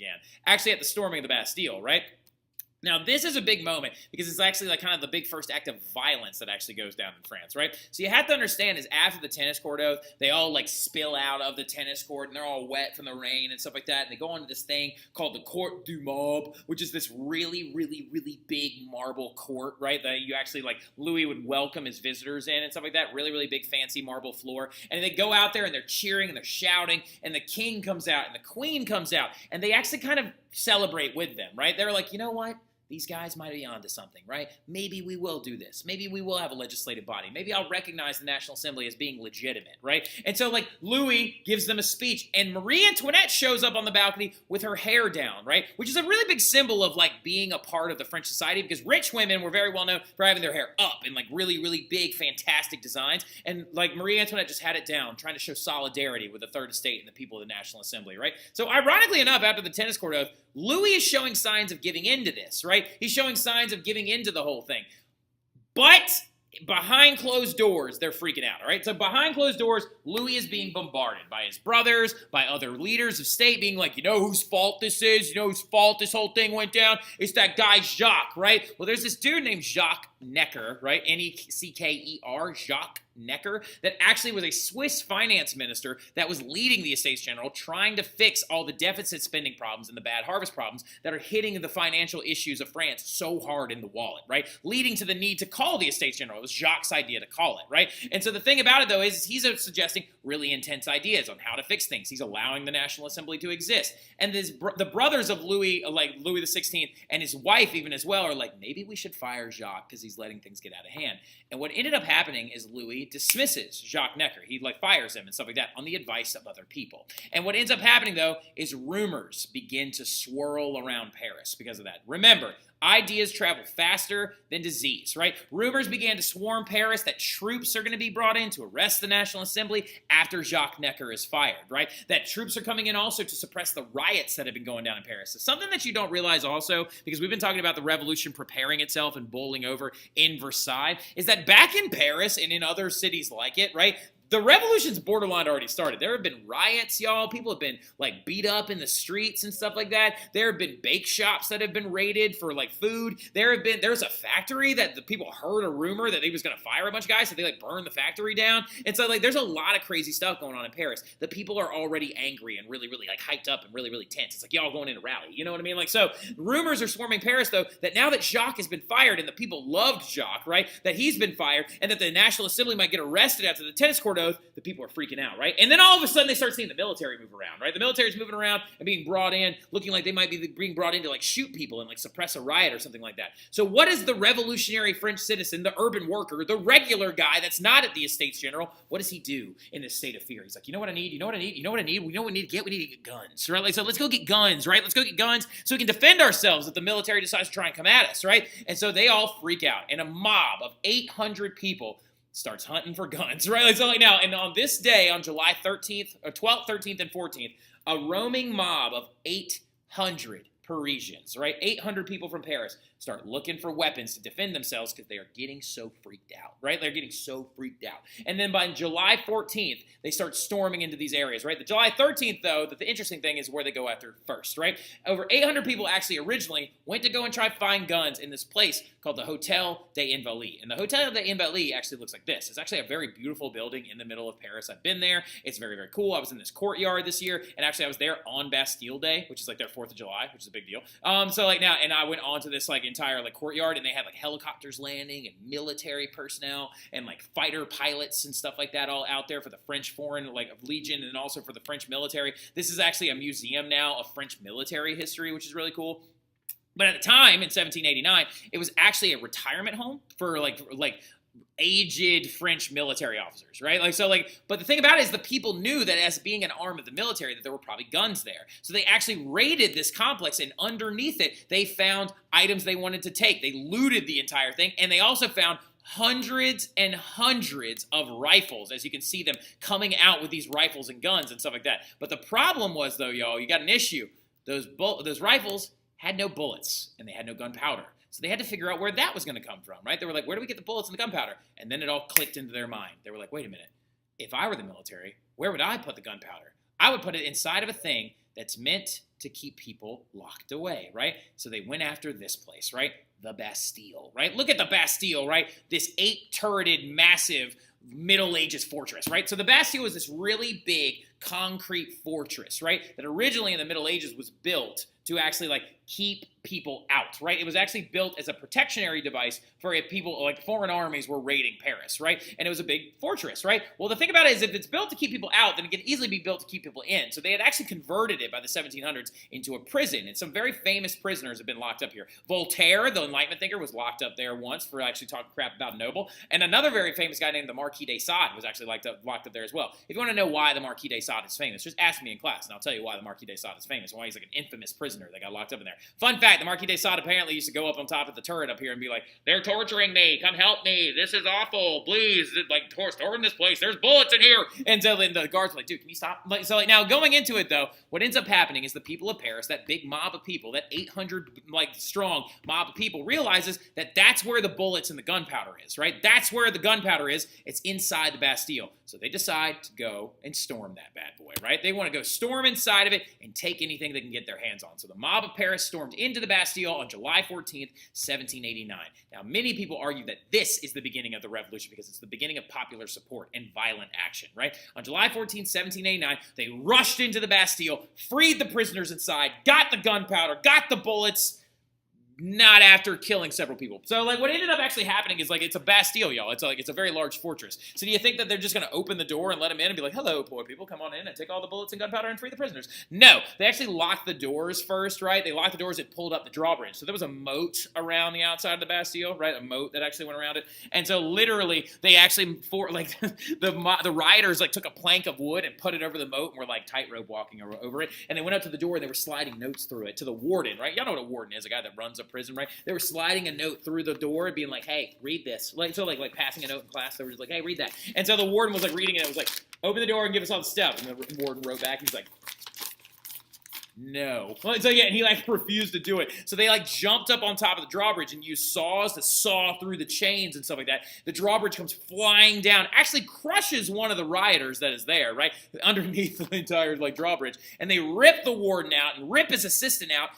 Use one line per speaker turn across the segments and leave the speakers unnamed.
began. Actually, at the storming of the Bastille, right? Now, this is a big moment because it's actually like kind of the big first act of violence that actually goes down in France, right? So you have to understand is after the tennis court oath, they all like spill out of the tennis court and they're all wet from the rain and stuff like that. And they go on to this thing called the Court du Mob, which is this really, really, really big marble court, right? That you actually like Louis would welcome his visitors in and stuff like that. Really, really big fancy marble floor. And they go out there and they're cheering and they're shouting and the king comes out and the queen comes out and they actually kind of celebrate with them, right? They're like, you know what? These guys might be onto something, right? Maybe we will do this. Maybe we will have a legislative body. Maybe I'll recognize the National Assembly as being legitimate, right? And so, like, Louis gives them a speech, and Marie Antoinette shows up on the balcony with her hair down, right? Which is a really big symbol of, like, being a part of the French society, because rich women were very well known for having their hair up in, like, really, really big, fantastic designs. And, like, Marie Antoinette just had it down, trying to show solidarity with the Third Estate and the people of the National Assembly, right? So, ironically enough, after the tennis court oath, Louis is showing signs of giving into this, right? He's showing signs of giving into the whole thing. But behind closed doors, they're freaking out, all right? So behind closed doors, Louis is being bombarded by his brothers, by other leaders of state being like, you know whose fault this is? You know whose fault this whole thing went down? It's that guy Jacques, right? Well, there's this dude named Jacques Necker, right? N-E-C-K-E-R, Jacques Necker, that actually was a Swiss finance minister that was leading the Estates General, trying to fix all the deficit spending problems and the bad harvest problems that are hitting the financial issues of France so hard in the wallet, right? Leading to the need to call the Estates General. It was Jacques' idea to call it, right? And so the thing about it, though, is he's suggesting really intense ideas on how to fix things. He's allowing the National Assembly to exist. And the brothers of Louis, like Louis XVI, and his wife even as well, are like, maybe we should fire Jacques because he's letting things get out of hand. And what ended up happening is Louis dismisses Jacques Necker. He like fires him and stuff like that on the advice of other people. And what ends up happening, though, is rumors begin to swirl around Paris because of that. Remember, ideas travel faster than disease, right? Rumors began to swarm Paris that troops are going to be brought in to arrest the National Assembly after Jacques Necker is fired, right? That troops are coming in also to suppress the riots that have been going down in Paris. So something that you don't realize also, because we've been talking about the revolution preparing itself and bowling over in Versailles, is that back in Paris and in other cities like it, right, the revolution's borderline already started. There have been riots, y'all. People have been, like, beat up in the streets and stuff like that. There have been bake shops that have been raided for, like, food. There's a factory that the people heard a rumor that he was going to fire a bunch of guys, so they, like, burned the factory down. And so, like, there's a lot of crazy stuff going on in Paris. The people are already angry and really, really, like, hyped up and really, really tense. It's like, y'all going in a rally. You know what I mean? Like, so rumors are swarming Paris, though, that now that Jacques has been fired and the people loved Jacques, right, that he's been fired and that the National Assembly might get arrested after the tennis court oath, the people are freaking out, right? And then all of a sudden they start seeing the military move around, right? The military's moving around and being brought in, looking like they might be being brought in to like shoot people and like suppress a riot or something like that. So what is the revolutionary French citizen, the urban worker, the regular guy that's not at the Estates General, what does he do in this state of fear? He's like, you know what I need? You know what I need? You know what I need? We know what we need to get? We need to get guns, right? Like, so let's go get guns, right? Let's go get guns so we can defend ourselves if the military decides to try and come at us, right? And so they all freak out. And a mob of 800 people starts hunting for guns, right? Like, so like now, and on this day, on July 13th, or 12th, 13th, and 14th, a roaming mob of 800 Parisians, right? 800 people from Paris start looking for weapons to defend themselves because they are getting so freaked out, right? They're getting so freaked out. And then by July 14th, they start storming into these areas, right? The July 13th, though, the interesting thing is where they go after first, right? Over 800 people actually originally went to go and try to find guns in this place called the Hotel des Invalides. And the Hotel des Invalides actually looks like this. It's actually a very beautiful building in the middle of Paris. I've been there. It's very, very cool. I was in this courtyard this year, and actually I was there on Bastille Day, which is like their 4th of July, which is a big deal. So like now, and I went on to this like entire like courtyard, and they had like helicopters landing and military personnel and like fighter pilots and stuff like that all out there for the French Foreign like Legion and also for the French military. This is actually a museum now of French military history, which is really cool. But at the time in 1789, it was actually a retirement home for like aged French military officers, right? Like, so like, but the thing about it is the people knew that as being an arm of the military that there were probably guns there. So they actually raided this complex, and underneath it, they found items they wanted to take. They looted the entire thing, and they also found hundreds and hundreds of rifles, as you can see them coming out with these rifles and guns and stuff like that. But the problem was, though, y'all, you got an issue. Those rifles had no bullets, and they had no gunpowder. So they had to figure out where that was going to come from, right? They were like, where do we get the bullets and the gunpowder? And then it all clicked into their mind. They were like, wait a minute. If I were the military, where would I put the gunpowder? I would put it inside of a thing that's meant to keep people locked away, right? So they went after this place, right? The Bastille, right? Look at the Bastille, right? This 8-turreted, massive Middle Ages fortress, right? So the Bastille was this really big concrete fortress, right? That originally in the Middle Ages was built to actually like keep people out, right? It was actually built as a protectionary device for if people, like foreign armies were raiding Paris, right? And it was a big fortress, right? Well, the thing about it is if it's built to keep people out, then it can easily be built to keep people in. So they had actually converted it by the 1700s into a prison, and some very famous prisoners have been locked up here. Voltaire, the Enlightenment thinker, was locked up there once for actually talking crap about Noble, and another very famous guy named the Marquis de Sade was actually locked up there as well. If you want to know why the Marquis de Sade is famous, just ask me in class, and I'll tell you why the Marquis de Sade is famous, and why he's like an infamous prisoner that got locked up in there. Fun fact, the Marquis de Sade apparently used to go up on top of the turret up here and be like, they're torturing me, come help me, this is awful, please, like, storm this place, there's bullets in here. And so then the guards were like, dude, can you stop? Like, so like now going into it though, what ends up happening is the people of Paris, that big mob of people, that 800 like strong mob of people, realizes that that's where the bullets and the gunpowder is, right? That's where the gunpowder is. It's inside the Bastille. So they decide to go and storm that bad boy, right? They want to go storm inside of it and take anything they can get their hands on. So the mob of Paris stormed into the Bastille on July 14th, 1789. Now, many people argue that this is the beginning of the revolution because it's the beginning of popular support and violent action, right? On July 14th, 1789, they rushed into the Bastille, freed the prisoners inside, got the gunpowder, got the bullets, not after killing several people. So, like, what ended up actually happening is, like, it's a Bastille, y'all. It's a very large fortress. So do you think that they're just going to open the door and let them in and be like, hello, poor people, come on in and take all the bullets and gunpowder and free the prisoners? No. They actually locked the doors first, right? They locked the doors and pulled up the drawbridge. So there was a moat around the outside of the Bastille, right? A moat that actually went around it. And so, literally, they actually, the rioters, like, took a plank of wood and put it over the moat and were, like, tightrope walking over it. And they went up to the door and they were sliding notes through it to the warden, right? Y'all know what a warden is, a guy that runs a prison, right? They were sliding a note through the door and being like, hey, read this. Like passing a note in class, they were just like, hey, read that. And so the warden was like reading it. It was like, open the door and give us all the stuff. And the warden wrote back. He's like, no. So yeah, and he like refused to do it. So they like jumped up on top of the drawbridge and used saws to saw through the chains and stuff like that. The drawbridge comes flying down, actually crushes one of the rioters that is there, right? Underneath the entire like drawbridge. And they rip the warden out and rip his assistant out.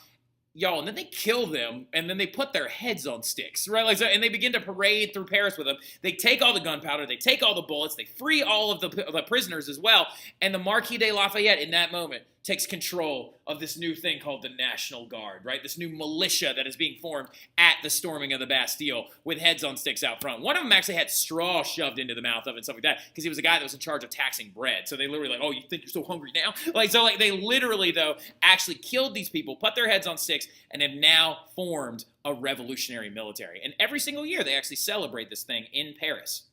Y'all, and then they kill them, and then they put their heads on sticks, right? Like so, and they begin to parade through Paris with them. They take all the gunpowder, they take all the bullets, they free all of the prisoners as well, and the Marquis de Lafayette, in that moment, takes control of this new thing called the National Guard, right? This new militia that is being formed at the storming of the Bastille with heads on sticks out front. One of them actually had straw shoved into the mouth of it and stuff like that because he was a guy that was in charge of taxing bread. So they literally like, oh, you think you're so hungry now? Like, so like they literally, though, actually killed these people, put their heads on sticks, and have now formed a revolutionary military. And every single year they actually celebrate this thing in Paris.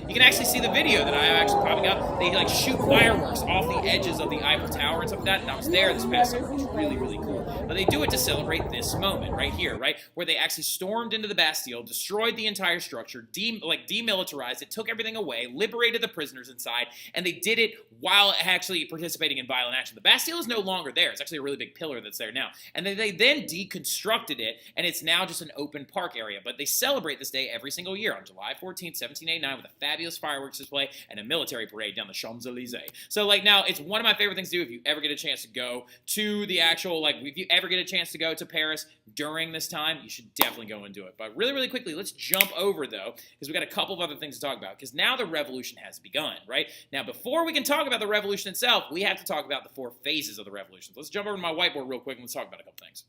You can actually see the video that I have actually popping up. They like shoot fireworks off the edges of the Eiffel Tower and stuff like that, and I was there this past summer, which was really, really cool. But they do it to celebrate this moment right here, right? Where they actually stormed into the Bastille, destroyed the entire structure, demilitarized it, took everything away, liberated the prisoners inside, and they did it while actually participating in violent action. The Bastille is no longer there. It's actually a really big pillar that's there now. And they then deconstructed it, and it's now just an open park area. But they celebrate this day every single year on July 14th, 1789, with a fabulous fireworks display and a military parade down the Champs-Elysees. So, like, now, it's one of my favorite things to do if you ever get a chance to go to the actual, like, if you ever get a chance to go to Paris during this time, you should definitely go and do it. But really, really quickly, let's jump over, though, because we've got a couple of other things to talk about, because now the revolution has begun, right? Now, before we can talk about the revolution itself, we have to talk about the 4 phases of the revolution. So let's jump over to my whiteboard real quick and let's talk about a couple things.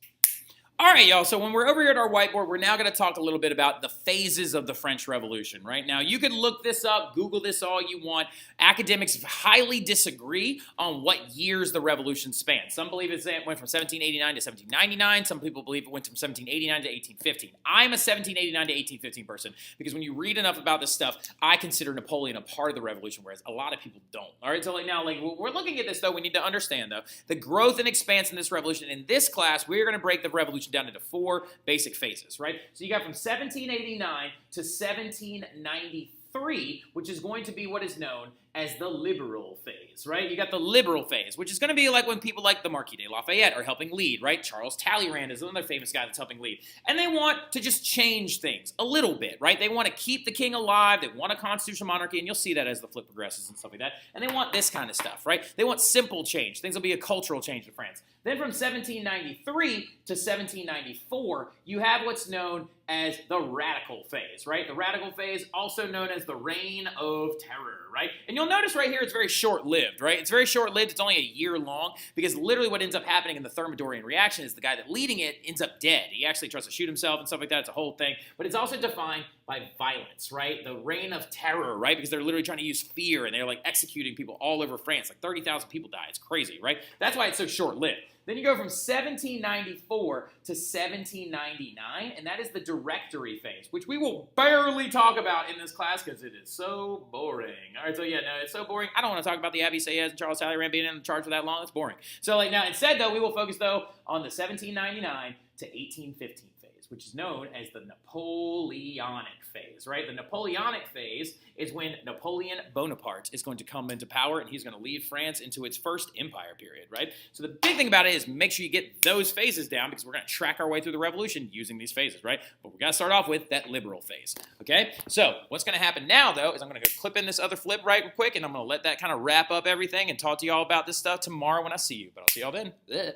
All right, y'all, so when we're over here at our whiteboard, we're now going to talk a little bit about the phases of the French Revolution, right? Now, you can look this up, Google this all you want. Academics highly disagree on what years the revolution spanned. Some believe it went from 1789 to 1799. Some people believe it went from 1789 to 1815. I'm a 1789 to 1815 person because when you read enough about this stuff, I consider Napoleon a part of the revolution, whereas a lot of people don't. All right, so like now, like we're looking at this, though, we need to understand, though, the growth and expanse in this revolution. In this class, we're going to break the revolution down into 4 basic phases, right? So you got from 1789 to 1793, which is going to be what is known as the liberal phase, right? You got the liberal phase, which is going to be like when people like the Marquis de Lafayette are helping lead, right? Charles Talleyrand is another famous guy that's helping lead. And they want to just change things a little bit, right? They want to keep the king alive. They want a constitutional monarchy, and you'll see that as the flip progresses and stuff like that. And they want this kind of stuff, right? They want simple change. Things will be a cultural change in France. Then from 1793 to 1794, you have what's known as the Radical Phase, right? The Radical Phase, also known as the Reign of Terror, right? And you'll notice right here it's very short-lived, right? It's very short-lived. It's only a year long because literally what ends up happening in the Thermidorian reaction is the guy that leading it ends up dead. He actually tries to shoot himself and stuff like that. It's a whole thing. But it's also defined by violence, right? The Reign of Terror, right? Because they're literally trying to use fear and they're like executing people all over France. Like 30,000 people die. It's crazy, right? That's why it's so short-lived. Then you go from 1794 to 1799, and that is the Directory Phase, which we will barely talk about in this class because it is so boring. All right, so yeah, no, it's so boring. I don't want to talk about the Abbe Sieyès and Charles Talleyrand being in charge for that long. It's boring. So like now, instead though, we will focus though on the 1799 to 1815 phase, which is known as the Napoleonic phase, right? The Napoleonic phase is when Napoleon Bonaparte is going to come into power and he's going to lead France into its first empire period, right? So the big thing about it is make sure you get those phases down because we're going to track our way through the revolution using these phases, right? But we got to start off with that liberal phase, okay? So what's going to happen now, though, is I'm going to go clip in this other flip right quick and I'm going to let that kind of wrap up everything and talk to y'all about this stuff tomorrow when I see you. But I'll see y'all then. Ugh.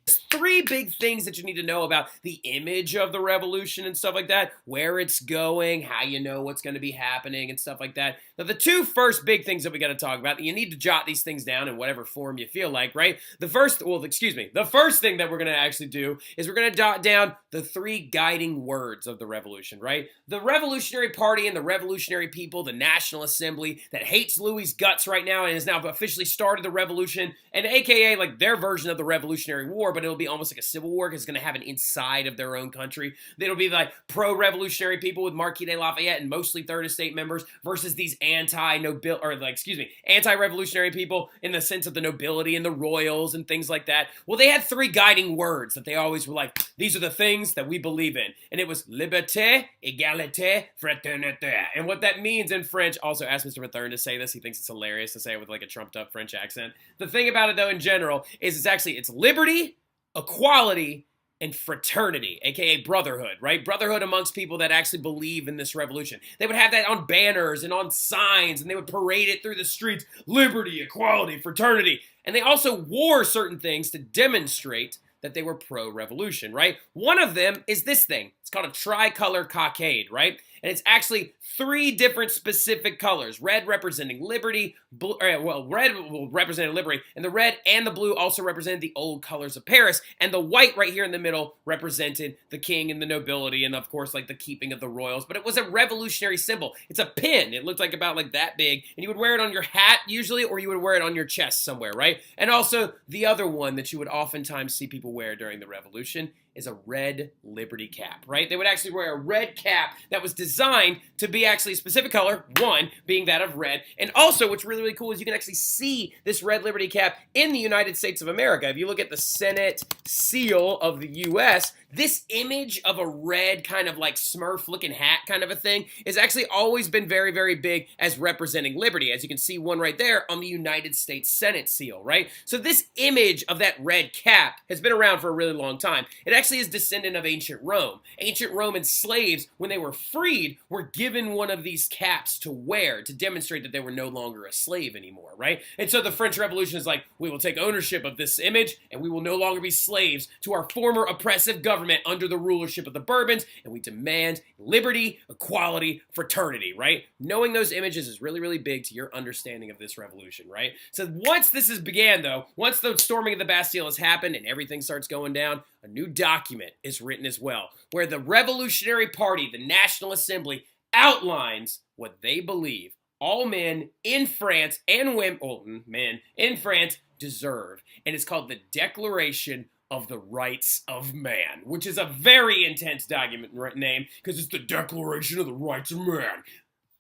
There's three big things that you need to know about the image of the revolution and stuff like that, where it's going, how you know what's going to be happening and stuff like that. Now, the two first big things that we got to talk about, you need to jot these things down in whatever form you feel like, right? The first thing that we're going to actually do is we're going to jot down the three guiding words of the revolution, right? The Revolutionary Party and the revolutionary people, the National Assembly that hates Louis's guts right now and has now officially started the revolution, and aka like their version of the Revolutionary War, but it'll be almost like a civil war because it's going to have an inside of their own country. It'll be like pro-revolutionary people with Marquis de Lafayette and mostly Third Estate members versus these anti-revolutionary people in the sense of the nobility and the royals and things like that. Well, they had three guiding words that they always were like, these are the things that we believe in. And it was liberté, égalité, fraternité. And what that means in French, also ask Mr. Mathern to say this. He thinks it's hilarious to say it with like a trumped up French accent. The thing about it though in general is it's liberty, equality, and fraternity, aka brotherhood, right? Brotherhood amongst people that actually believe in this revolution. They would have that on banners and on signs, and they would parade it through the streets. Liberty, equality, fraternity. And they also wore certain things to demonstrate that they were pro-revolution, right? One of them is this thing. It's called a tricolor cockade, right? And it's actually three different specific colors. Red representing liberty, red represented liberty, and the red and the blue also represented the old colors of Paris, and the white right here in the middle represented the king and the nobility, and of course like the keeping of the royals. But it was a revolutionary symbol. It's a pin. It looked like about like that big, and you would wear it on your hat usually, or you would wear it on your chest somewhere, right? And also the other one that you would oftentimes see people wear during the revolution is a red liberty cap, right? They would actually wear a red cap that was designed to be actually a specific color, one being that of red. And also what's really, really cool is you can actually see this red liberty cap in the United States of America. If you look at the Senate seal of the U.S., this image of a red kind of like Smurf looking hat kind of a thing has actually always been very, very big as representing liberty. As you can see one right there on the United States Senate seal, right? So this image of that red cap has been around for a really long time. It actually is descendant of ancient Rome. Ancient Roman slaves, when they were freed, were given one of these caps to wear to demonstrate that they were no longer a slave anymore, right? And so the French Revolution is like, we will take ownership of this image and we will no longer be slaves to our former oppressive government under the rulership of the Bourbons, and we demand liberty, equality, fraternity, right? Knowing those images is really, really big to your understanding of this revolution, right? So once this has began, though, once the storming of the Bastille has happened and everything starts going down, a new document is written as well, where the Revolutionary Party, the National Assembly, outlines what they believe all men in France and men in France deserve. And it's called the Declaration of the Rights of Man, which is a very intense document name because it's the Declaration of the Rights of Man.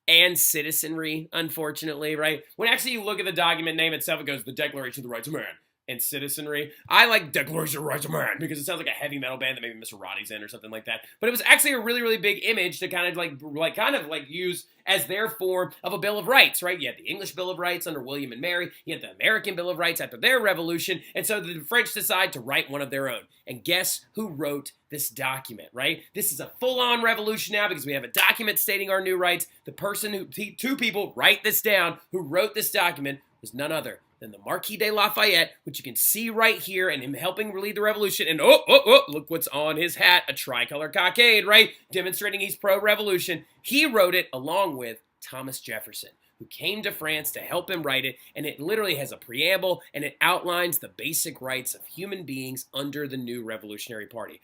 And citizenry, unfortunately, right? When actually you look at the document name itself, it goes the Declaration of the Rights of Man. And citizenry. I like Declaration of the Rights of Man because it sounds like a heavy metal band that maybe Mr. Roddy's in or something like that. But it was actually a really, really big image to kind of use as their form of a Bill of Rights, right? You had the English Bill of Rights under William and Mary. You had the American Bill of Rights after their revolution. And so the French decide to write one of their own. And guess who wrote this document, right? This is a full-on revolution now because we have a document stating our new rights. The person two people write this down who wrote this document was none other
Then the Marquis de Lafayette, which you can see right here, and him helping lead the revolution. And look what's on his hat, a tricolor cockade, right? Demonstrating he's pro-revolution. He wrote it along with Thomas Jefferson, who came to France to help him write it, and it literally has a preamble, and it outlines the basic rights of human beings under the new Revolutionary Party.